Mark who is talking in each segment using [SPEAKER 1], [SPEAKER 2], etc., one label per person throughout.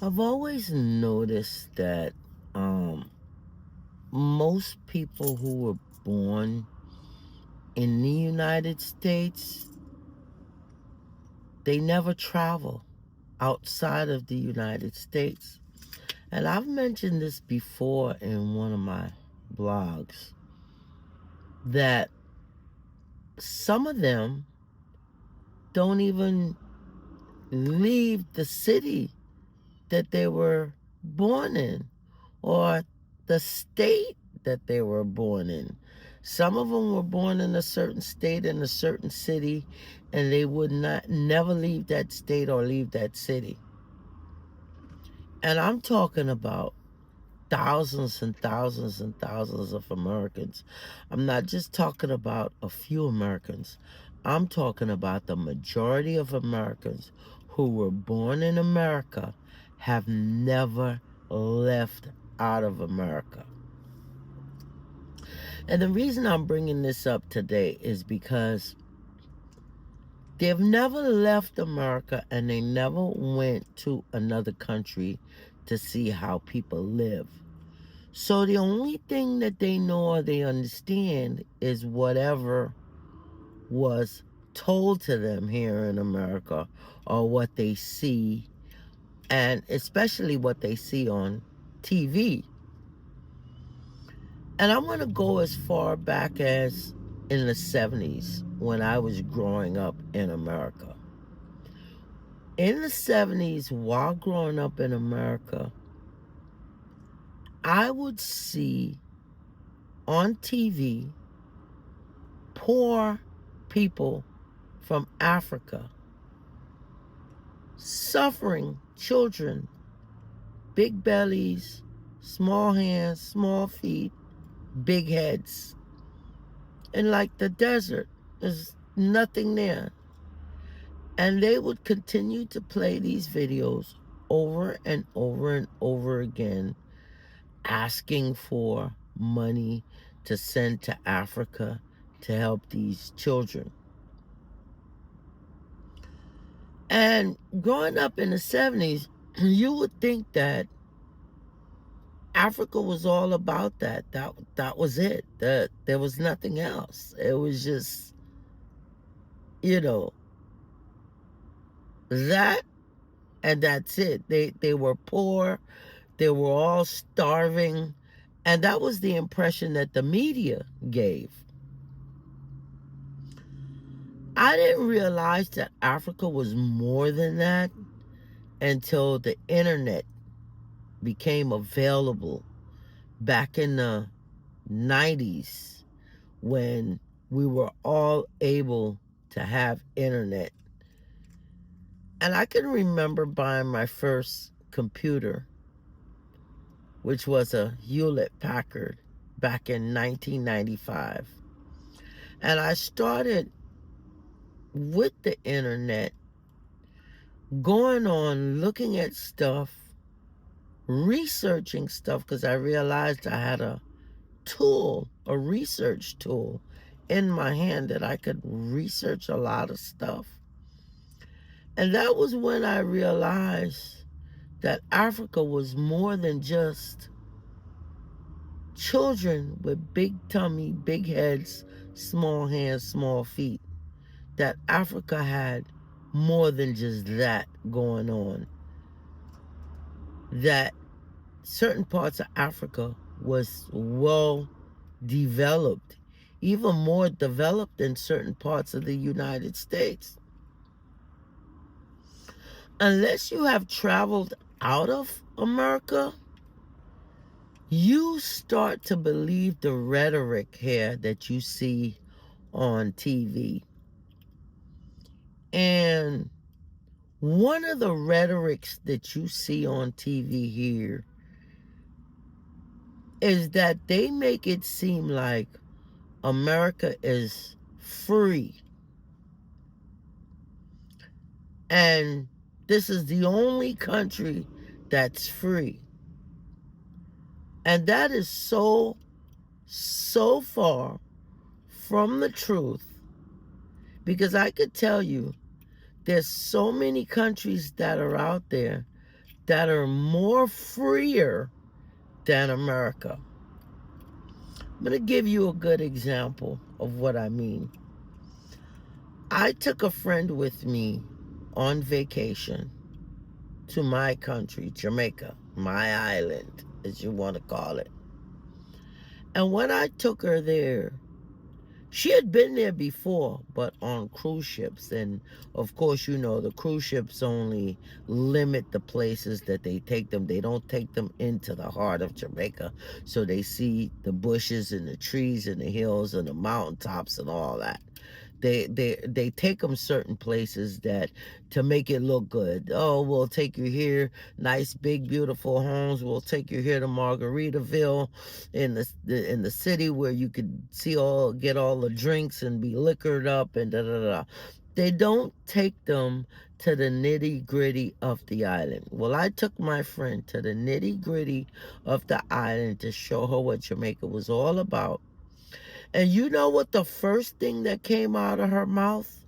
[SPEAKER 1] I've always noticed that um, most people who were born in the United States, they never travel outside of the United States. And I've mentioned this before in one of my blogs that some of them don't even leave the city that they were born in or the state that they were born in. Some of them were born in a certain state in a certain city, and they would not never leave that state or leave that city. And I'm talking about thousands and thousands and thousands of Americans. I'm not just talking about a few Americans. I'm talking about the majority of Americans who were born in America have never left out of America. And the reason I'm bringing this up today is because they've never left America and they never went to another country to see how people live. So the only thing that they know or they understand is whatever was told to them here in America or what they see, and especially what they see on TV. And I'm going to go as far back as in the 70s when I was growing up in America. In the 70s, while growing up in America, I would see on TV poor people from Africa suffering children, big bellies, small hands, small feet, big heads. And like the desert, there's nothing there. And they would continue to play these videos over and over and over again, asking for money to send to Africa to help these children. And growing up in the 70s, you would think that Africa was all about that. That was it. That there was nothing else. It was just, you know, that and that's it. They were poor, they were all starving, and that was the impression that the media gave. I didn't realize that Africa was more than that until the internet became available back in the 90s when we were all able to have internet. And I can remember buying my first computer, which was a Hewlett Packard back in 1995. And I started with the internet going on looking at stuff, researching stuff, because I realized I had a tool, a research tool in my hand that I could research a lot of stuff. And that was when I realized that Africa was more than just children with big tummy, big heads, small hands, small feet. That Africa had more than just that going on. That certain parts of Africa was well developed, even more developed than certain parts of the United States. Unless you have traveled out of America, you start to believe the rhetoric here that you see on TV. And one of the rhetorics that you see on TV here is that they make it seem like America is free. And this is the only country that's free. And that is so far from the truth, because I could tell you there's so many countries that are out there that are more freer than America. I'm going to give you a good example of what I mean. I took a friend with me on vacation to my country, Jamaica, my island, as you want to call it. And when I took her there, she had been there before, but on cruise ships. And of course, you know, the cruise ships only limit the places that they take them. They don't take them into the heart of Jamaica. So they see the bushes and the trees and the hills and the mountaintops and all that. They take them certain places that to make it look good. Oh, we'll take you here, nice big beautiful homes. We'll take you here to Margaritaville, in the city where you could get all the drinks and be liquored up and da da da. They don't take them to the nitty gritty of the island. Well, I took my friend to the nitty gritty of the island to show her what Jamaica was all about. And you know what the first thing that came out of her mouth?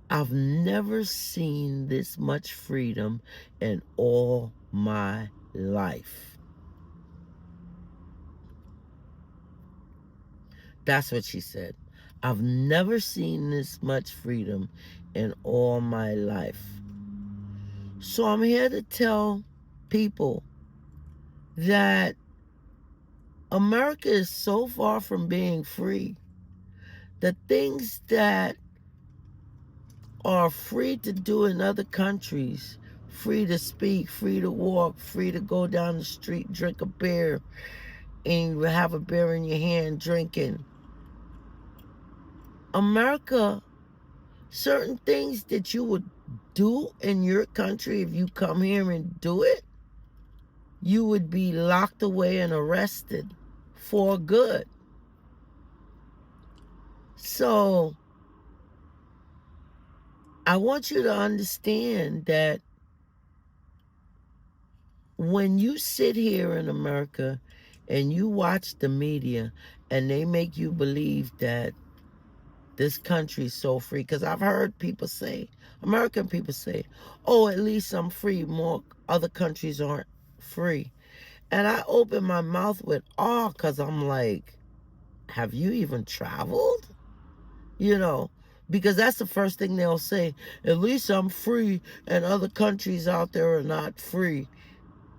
[SPEAKER 1] I've never seen this much freedom in all my life. That's what she said. I've never seen this much freedom in all my life. So I'm here to tell people that America is so far from being free. The things that are free to do in other countries, free to speak, free to walk, free to go down the street, drink a beer, and you have a beer in your hand drinking. America, certain things that you would do in your country, if you come here and do it, you would be locked away and arrested for good. So I want you to understand that when you sit here in America and you watch the media and they make you believe that this country is so free, because I've heard people say, American people say, oh, at least I'm free, more other countries aren't free. And I open my mouth with awe, because I'm like, have you even traveled? You know, because that's the first thing they'll say, at least I'm free and other countries out there are not free.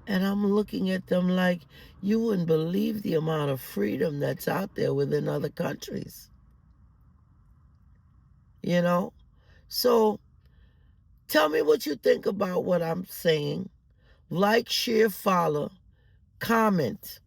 [SPEAKER 1] And I'm looking at them like, you wouldn't believe the amount of freedom that's out there within other countries. You know? So tell me what you think about what I'm saying. Like, share, follow, comment.